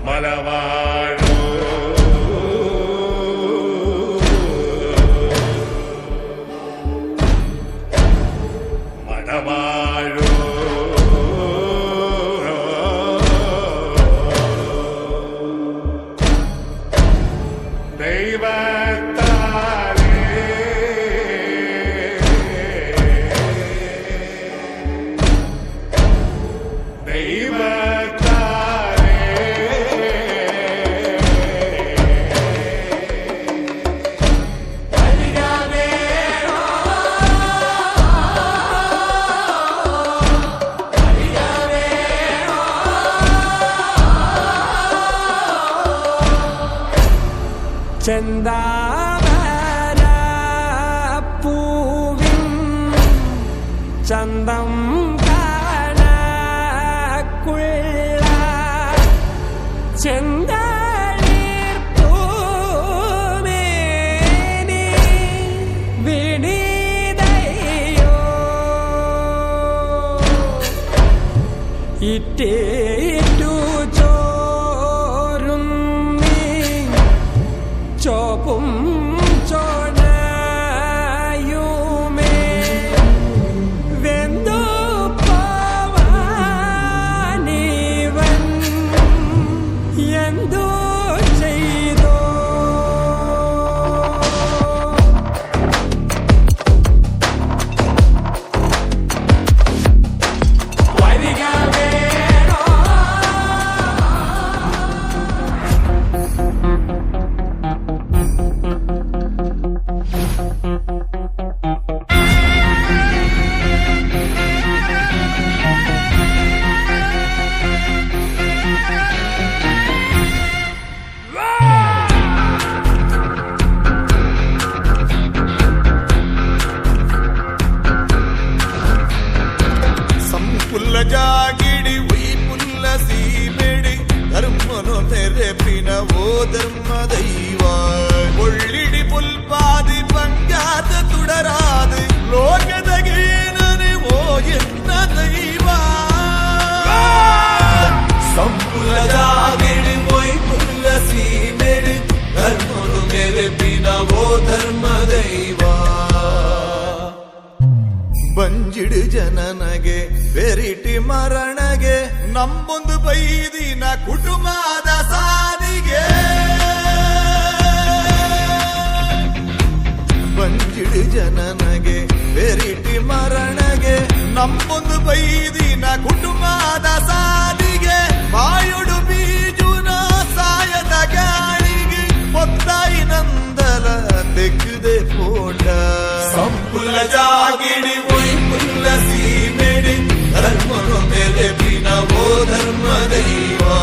മലവാഴോ മലവാഴോ ദൈവത്താലേ ദൈവത്താലേ ചെന്താമര പൂവിൻ ചന്തം കാണക്കുള്ള ചെന്തളിർ പൂമേനി വിനീതയോ ഇറ്റേറ്റു ചോരും ചോപ്പും ചോണയുമേ വെന്തു പോവാനിവൻ എന്തു ചെയ്തോ जागिड़ी वही पुल्ल सीमेड़ी धर्मनो मेरे पिना वो धर्म दैवा ಒಳ್ಳಿಡಿ ಪುಲ್ಪಾದಿ ಪಂಚಾತ ತುಡರಾದ ಲೋಕದಗೇನನೆ ಓ ಎನ್ನ ದೈವ ಸಂಪುಲ ಜಾಗಿಡಿ ವही पुल्ल सीमेड़ी धर्मनो मेरे पिना वो धर्म दैवा ಬಂಜಿಡು ಜನನಗೆ ಬೆರಿಟಿ ಮರಣಗೆ ನಮ್ಮೊಂದು ಬೈದಿನ ಕುಟುಂಬದ ಸಾದಿಗೆ ಬಂಜಿಡು ಜನನಗೆ ಬೆರಿಟಿ ಮರಣಗೆ ನಮ್ಮೊಂದು ಬೈದಿನ ಕುಟುಂಬದ ಸಾದಿಗೆ ಬಾಯುಡು ಬೀಜುನ ಸಾಯದ ಗಾಳಿಗೆ ಮೊತ್ತಾಯಿ ನಂದಲ ತೆಗೆದೆ ಪೋಂಡ ಸಂಪುಲ ಜಾಗಿಡಿ सीमेड़ी धर्म मेरे बिना वो धर्म दैवा